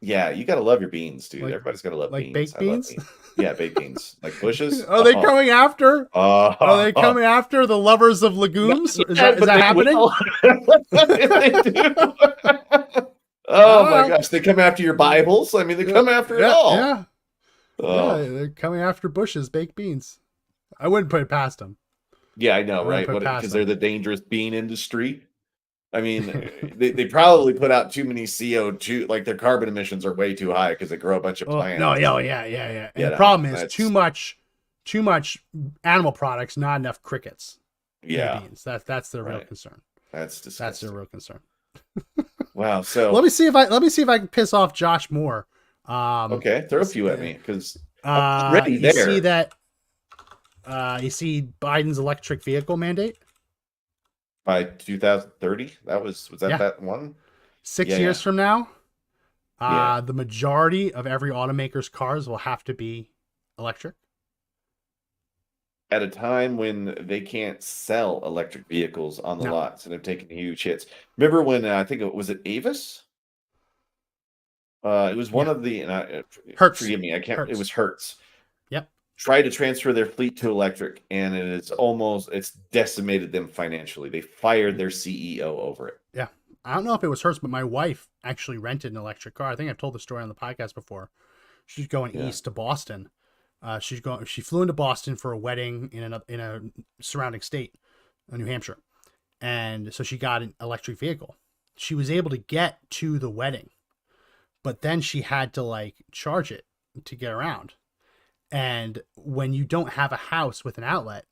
Yeah, you got to love your beans, dude. Everybody's got to love beans. Like baked beans? Yeah, baked beans. Like bushes. Are they coming after? Are they coming after the lovers of legumes? Is that happening? They do. Oh my gosh, they come after your Bibles. I mean, they come after it all. Yeah. Yeah, they're coming after Bush's baked beans. I wouldn't put it past them. Yeah, I know, right? Because they're the dangerous bean industry. I mean, they probably put out too many CO2, like their carbon emissions are way too high because they grow a bunch of plants. No, yeah. And the problem is too much animal products, not enough crickets. Yeah. Beans. That's their real concern. That's disgusting. That's their real concern. Wow. So let me see if I can piss off Josh Moore. Okay, throw a few at me because I'm ready there. You see that? You see Biden's electric vehicle mandate by 2030. Was that one? 6 years from now, the majority of every automaker's cars will have to be electric. At a time when they can't sell electric vehicles on the lots and have taken huge hits. Remember when I think was it Avis? It was one of the Hertz. Forgive me, I can't. Hertz. It was Hertz. Yep. Tried to transfer their fleet to electric, and it's decimated them financially. They fired their CEO over it. Yeah, I don't know if it was Hertz, but my wife actually rented an electric car. I think I've told the story on the podcast before. She's going east to Boston. She flew into Boston for a wedding in a surrounding state, New Hampshire, and so she got an electric vehicle. She was able to get to the wedding, but then she had to charge it to get around. And when you don't have a house with an outlet,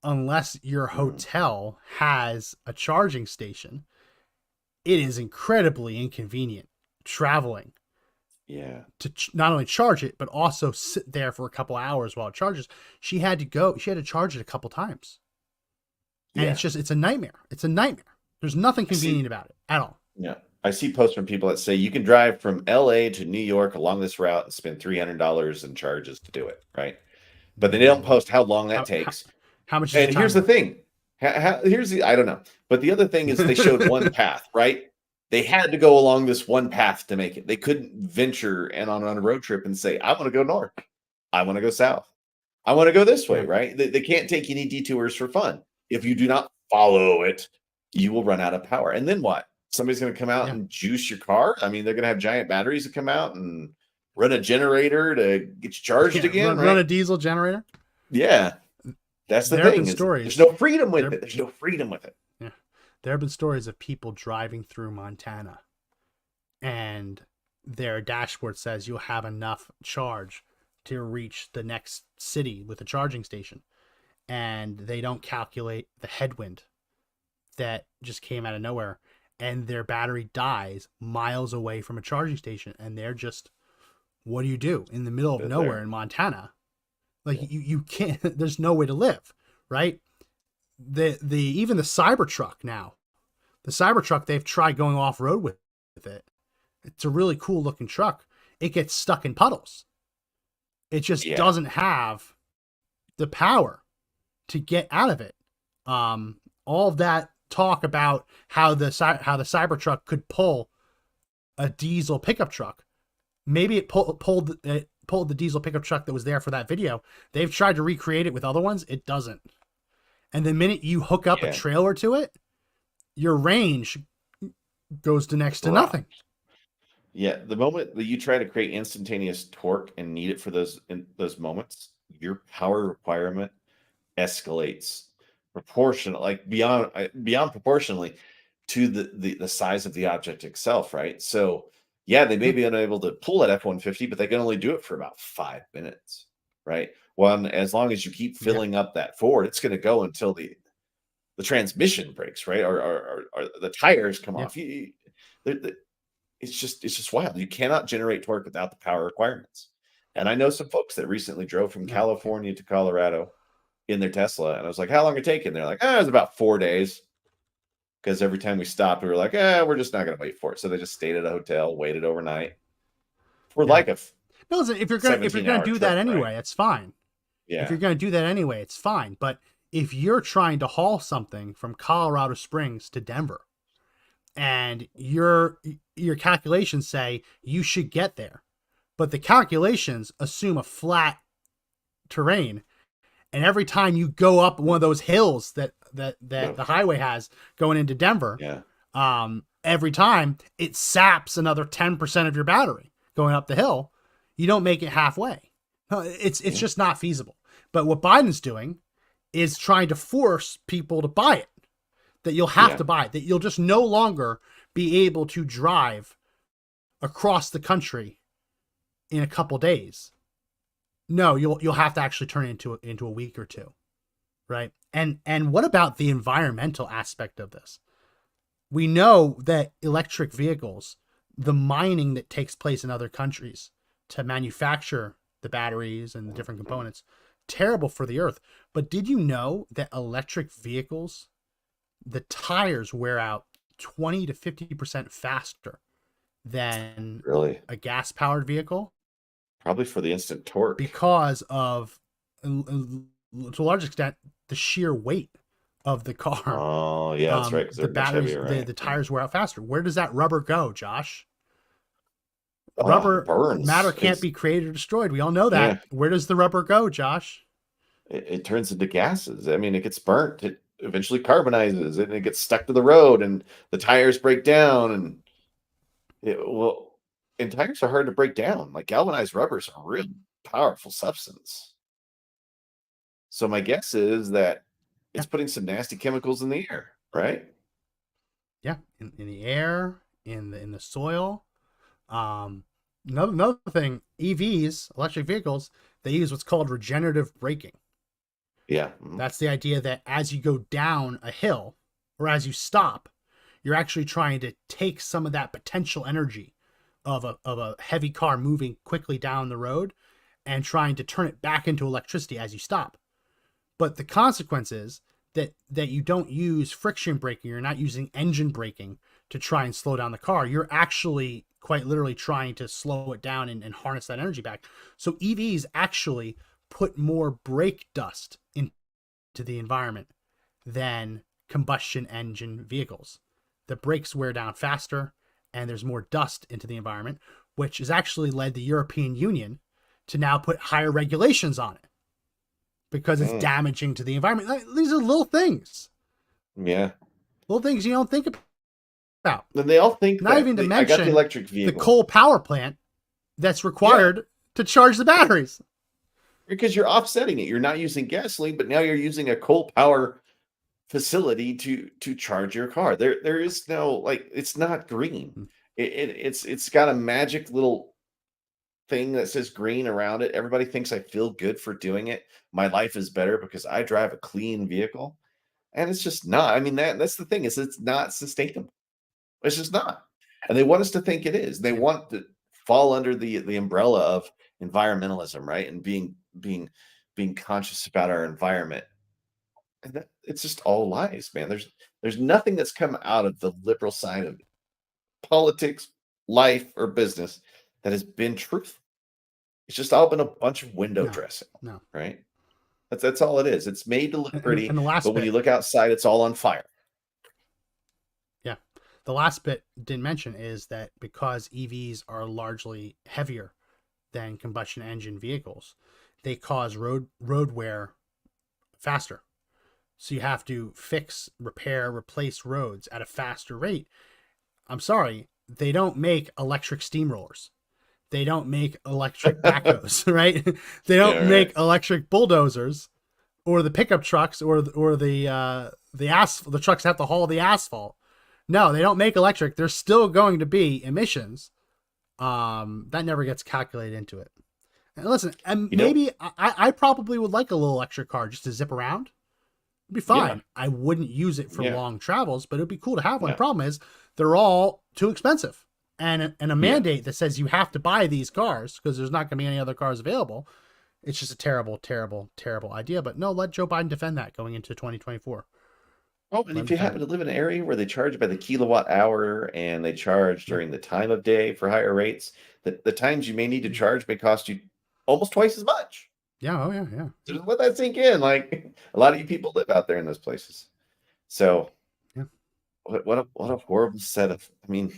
unless your hotel has a charging station, it is incredibly inconvenient traveling. Yeah. To not only charge it, but also sit there for a couple hours while it charges. She had to charge it a couple times. And it's a nightmare. It's a nightmare. There's nothing convenient about it at all. Yeah. I see posts from people that say you can drive from LA to New York along this route and spend $300 in charges to do it. Right. But they don't post how long that takes. How much? And here's the thing. I don't know. But the other thing is they showed one path, right? They had to go along this one path to make it. They couldn't venture and on a road trip and say, I want to go north. I want to go south. I want to go this way, right? They can't take any detours for fun. If you do not follow it, you will run out of power. And then what? Somebody's going to come out and juice your car? I mean, they're going to have giant batteries that come out and run a generator to get you charged again, right? Run a diesel generator? Yeah. That's the thing. There's no freedom with it. There's no freedom with it. Yeah. There have been stories of people driving through Montana and their dashboard says you'll have enough charge to reach the next city with a charging station. And they don't calculate the headwind that just came out of nowhere. And their battery dies miles away from a charging station. And they're just, what do you do in the middle of nowhere in Montana? You can't, there's no way to live, right? even the Cybertruck now, the Cybertruck, they've tried going off road with it. It's a really cool looking truck. It gets stuck in puddles. It just doesn't have the power to get out of it. All of that talk about how the Cybertruck could pull a diesel pickup truck. Maybe it pulled the diesel pickup truck that was there for that video. They've tried to recreate it with other ones. It doesn't. And the minute you hook up a trailer to it, your range goes to next to nothing. Yeah, the moment that you try to create instantaneous torque and need it for those moments, your power requirement escalates proportional, like beyond proportionally to the size of the object itself, right? So yeah, they may be unable to pull that F-150, but they can only do it for about 5 minutes, right? Well, as long as you keep filling up that Ford, it's going to go until the transmission breaks, right? Or the tires come off. It's just wild. You cannot generate torque without the power requirements. And I know some folks that recently drove from California to Colorado in their Tesla, and I was like, "How long are it taking?" They're like, "It was about 4 days." Because every time we stopped, we were like, we're just not going to wait for it. So they just stayed at a hotel, waited overnight for like a no. Listen, if you're going to do that anyway, it's fine. Yeah. If you're going to do that anyway, it's fine. But if you're trying to haul something from Colorado Springs to Denver, and your calculations say you should get there, but the calculations assume a flat terrain, and every time you go up one of those hills that the highway has going into Denver, every time it saps another 10% of your battery going up the hill. You don't make it halfway. It's just not feasible. But what Biden's doing is trying to force people to buy it. That you'll have to buy it. That you'll just no longer be able to drive across the country in a couple days. No, you'll have to actually turn it into a week or two, right? And what about the environmental aspect of this? We know that electric vehicles, the mining that takes place in other countries to manufacture the batteries and the different components, terrible for the earth. But did you know that electric vehicles, the tires wear out 20 to 50% faster than a gas-powered vehicle? Probably for the instant torque. Because of, to a large extent, the sheer weight of the car. Oh, yeah, that's right. The batteries, heavier, right? the tires wear out faster. Where does that rubber go, Josh? Rubber burns. Matter can't be created or destroyed. We all know that. Yeah. Where does the rubber go, Josh? It turns into gases. I mean, it gets burnt. It eventually carbonizes, and it gets stuck to the road, and the tires break down. And tires are hard to break down. Like galvanized rubber is a real powerful substance. So my guess is that it's putting some nasty chemicals in the air, right? Yeah, in the air, in the soil. Another thing, EVs, electric vehicles, they use what's called regenerative braking. Yeah. That's the idea that as you go down a hill or as you stop, you're actually trying to take some of that potential energy of a heavy car moving quickly down the road and trying to turn it back into electricity as you stop. But the consequence is that you don't use friction braking. You're not using engine braking to try and slow down the car. You're actually quite literally trying to slow it down and harness that energy back. So EVs actually put more brake dust into the environment than combustion engine vehicles. The brakes wear down faster and there's more dust into the environment, which has actually led the European Union to now put higher regulations on it because it's damaging to the environment. These are little things. Yeah. Little things you don't think about. And they all think not even to mention I got the electric vehicle. The coal power plant that's required to charge the batteries. Because you're offsetting it. You're not using gasoline, but now you're using a coal power facility to charge your car. There is no, like, it's not green. It's got a magic little thing that says green around it. Everybody thinks I feel good for doing it. My life is better because I drive a clean vehicle, and it's just not. I mean, that's the thing, is it's not sustainable. It's just not. And they want us to think it is. They want to fall under the umbrella of environmentalism, right? And being conscious about our environment. And it's just all lies, man. There's nothing that's come out of the liberal side of politics, life, or business that has been truthful. It's just all been a bunch of window No, dressing, no. right? That's all it is. It's made to look pretty, And the last but when bit, you look outside, it's all on fire. yeah, the last bit didn't mention is that because EVs are largely heavier than combustion engine vehicles, they cause road wear faster. So you have to fix, repair, replace roads at a faster rate. I'm sorry, they don't make electric steamrollers. They don't make electric backhoes, right? They don't Yeah, right. make electric bulldozers or the pickup trucks or the trucks have to haul the asphalt. No, they don't make electric. There's still going to be emissions. That never gets calculated into it. And listen, and maybe I probably would like a little electric car just to zip around. It'd be fine. Yeah. I wouldn't use it for Yeah. long travels, but it'd be cool to have one. Yeah. The problem is they're all too expensive. And a mandate that says you have to buy these cars because there's not going to be any other cars available. It's just a terrible, terrible, terrible idea. But no, let Joe Biden defend that going into 2024. Oh, and if you happen to live in an area where they charge by the kilowatt hour and they charge during the time of day for higher rates, the times you may need to charge may cost you almost twice as much. Yeah. Oh, yeah. Yeah. So just let that sink in. Like a lot of you people live out there in those places. So yeah. What a horrible set of, I mean,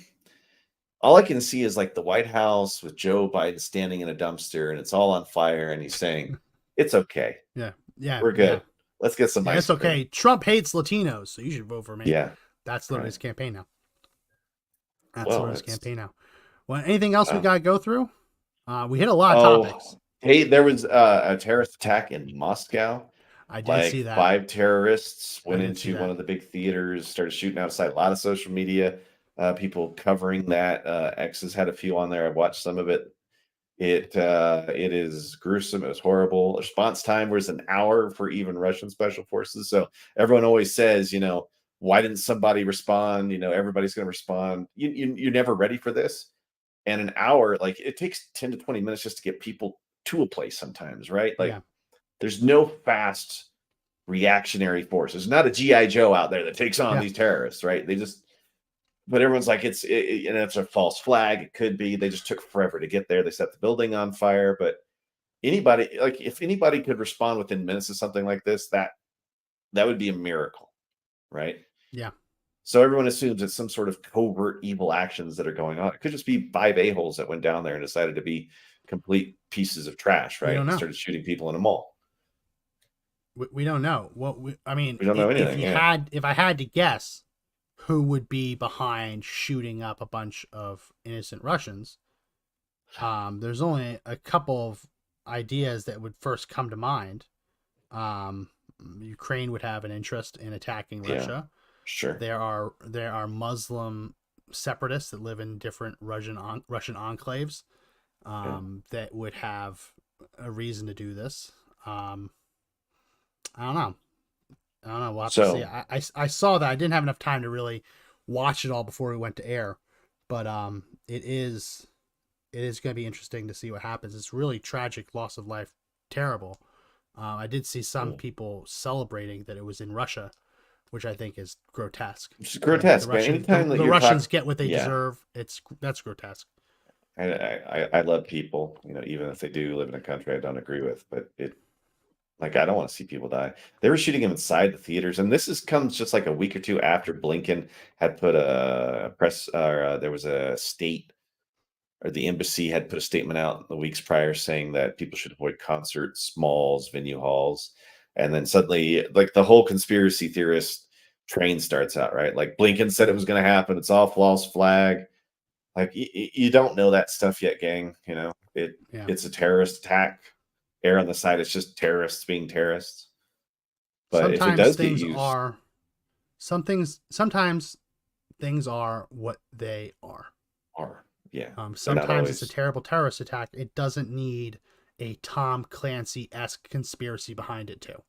all I can see is like the White House with Joe Biden standing in a dumpster and it's all on fire and he's saying, it's okay. Yeah. Yeah. We're good. Yeah. Let's get some ice It's okay. Trump hates Latinos, so you should vote for me. Yeah. That's literally his campaign now. That's Well, literally his campaign now. Well, anything else we got to go through? We hit a lot of topics. Hey, there was a terrorist attack in Moscow. I did see that. 5 terrorists went into one of the big theaters, started shooting outside. A lot of social media people covering that. X has had a few on there. I've watched some of it. It is gruesome. It was horrible. Response time was an hour for even Russian special forces. So everyone always says, why didn't somebody respond? Everybody's going to respond. You're never ready for this. And an hour, like it takes 10 to 20 minutes just to get people to a place sometimes, right? Like there's no fast reactionary force. There's not a G.I. Joe out there that takes on these terrorists, right? But everyone's like, it's a false flag. It could be. They just took forever to get there. They set the building on fire. But if anybody could respond within minutes of something like this, that would be a miracle, right? Yeah. So everyone assumes it's some sort of covert evil actions that are going on. It could just be 5 a-holes that went down there and decided to be complete pieces of trash, right? And started shooting people in a mall. We don't know. We don't know anything. If I had to guess who would be behind shooting up a bunch of innocent Russians, there's only a couple of ideas that would first come to mind. Ukraine would have an interest in attacking Russia. Sure. There are Muslim separatists that live in different Russian enclaves that would have a reason to do this. I don't know. We'll have to see. I saw that. I didn't have enough time to really watch it all before we went to air, but it is going to be interesting to see what happens. It's really tragic, loss of life, terrible. I did see some people celebrating that it was in Russia, which I think is grotesque. It's grotesque. The Russians get what they deserve. That's grotesque. I love people, even if they do live in a country I don't agree with, but I don't want to see people die. They were shooting them inside the theaters, and this comes just like a week or two after Blinken had put a press, there was a state, or the embassy had put a statement out the weeks prior saying that people should avoid concerts, malls, venue halls, and then suddenly, like the whole conspiracy theorist train starts out, right? Like Blinken said it was going to happen. It's all false flag. Like you don't know that stuff yet, gang. It's a terrorist attack. Err on the side, it's just terrorists being terrorists. But sometimes if it does things get used, sometimes things are what they are. Sometimes it's a terrible terrorist attack. It doesn't need a Tom Clancy-esque conspiracy behind it too.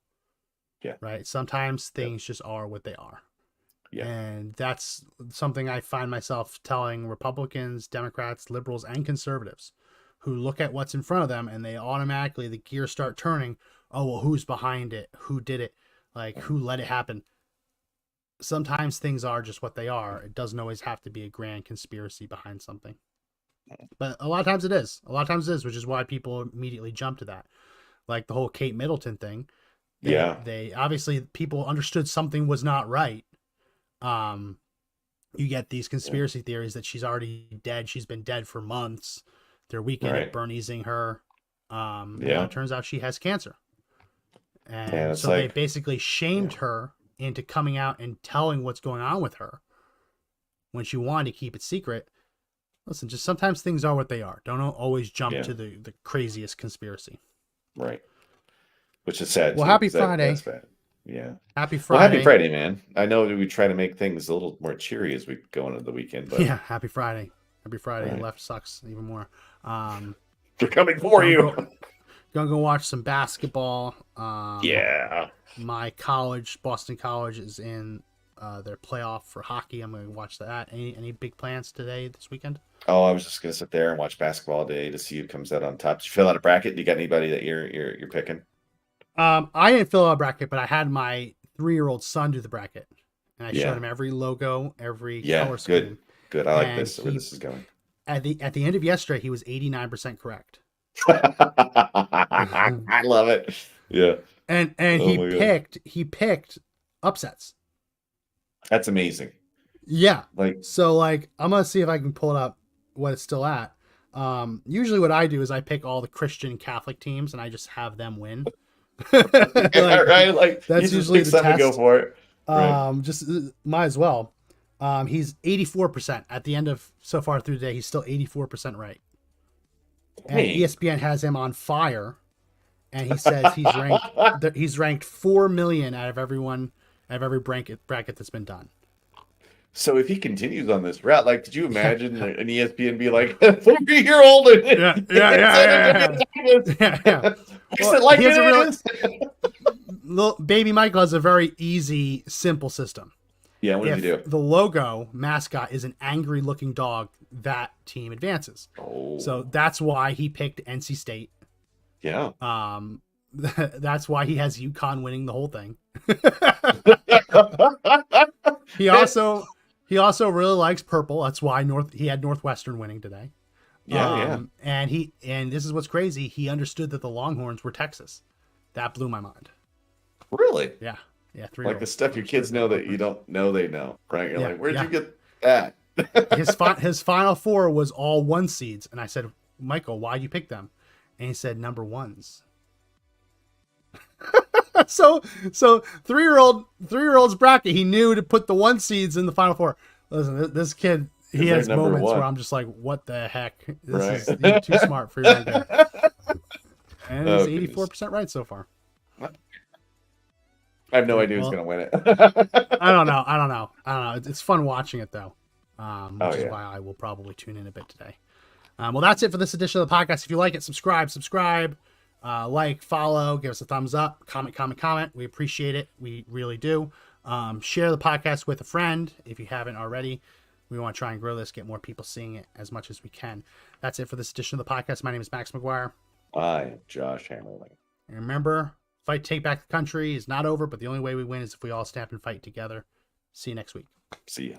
Yeah. Right. Sometimes things just are what they are. Yeah. And that's something I find myself telling Republicans, Democrats, liberals, and conservatives who look at what's in front of them and they automatically, the gears start turning. Oh, well, who's behind it? Who did it? like who let it happen. Sometimes things are just what they are. It doesn't always have to be a grand conspiracy behind something. But a lot of times it is. A lot of times it is, which is why people immediately jump to that. Like the whole Kate Middleton thing. They obviously, people understood something was not right. You get these conspiracy theories that she's already dead. She's been dead for months. They're weekend at Berniesing her. It turns out she has cancer. And so they basically shamed her into coming out and telling what's going on with her when she wanted to keep it secret. Listen, just sometimes things are what they are. Don't always jump to the craziest conspiracy. Right. Which is sad. Well, happy Friday. That's bad. Yeah. Happy Friday. Well, happy Friday, man. I know that we try to make things a little more cheery as we go into the weekend. But yeah, happy Friday. Happy Friday. Right. Left sucks even more. They're coming for you. Gonna go watch some basketball. Yeah. My college, Boston College, is in their playoff for hockey. I'm going to watch that. Any big plans today, this weekend? Oh, I was just going to sit there and watch basketball today to see who comes out on top. Did you fill out a bracket? Do you got anybody that you're picking? I didn't fill out a bracket, but I had my 3-year-old son do the bracket, and I showed him every logo, every color scheme. Good. I like this. Where this is going. At the end of yesterday, he was 89% correct. I love it. Yeah. And he picked upsets. That's amazing. Yeah. So I'm gonna see if I can pull it up what it's still at. Usually what I do is I pick all the Christian Catholic teams and I just have them win. Right? Like that's usually the test. Go for it. Right. Just might as well. He's 84% at the end of so far through the day. He's still 84% right. And ESPN has him on fire, and he says he's ranked 4 million out of every bracket that's been done. So if he continues on this route, like, could you imagine an ESPN be like, 4-year-old? Little baby Michael has a very easy, simple system. Yeah, what does he do? The logo mascot is an angry-looking dog, that team advances. Oh. So that's why he picked NC State. Yeah. That's why he has UConn winning the whole thing. He also really likes purple. That's why he had Northwestern winning today. And this is what's crazy. He understood that the Longhorns were Texas. That blew my mind. Really? Yeah. Yeah. Like the stuff your kids know that you don't know they know, right? You're like, where'd you get that? His final 4 was all 1 seeds, and I said, Michael, why'd you pick them? And he said number 1s. so 3-year-old's bracket, he knew to put the 1 seeds in the final 4. Listen, this kid, he has moments where I'm just like, what the heck? He's too smart for your game. And he's 84% right so far. I have no idea who's going to win it. I don't know. It's fun watching it though. Which is why I will probably tune in a bit today. Well, that's it for this edition of the podcast. If you like it, subscribe, like, follow, give us a thumbs up, comment. We appreciate it. We really do. Share the podcast with a friend if you haven't already. We want to try and grow this, get more people seeing it as much as we can. That's it for this edition of the podcast. My name is Max McGuire. I am Josh Hammerling. And remember, fight to take back the country is not over, but the only way we win is if we all stand and fight together. See you next week. See ya.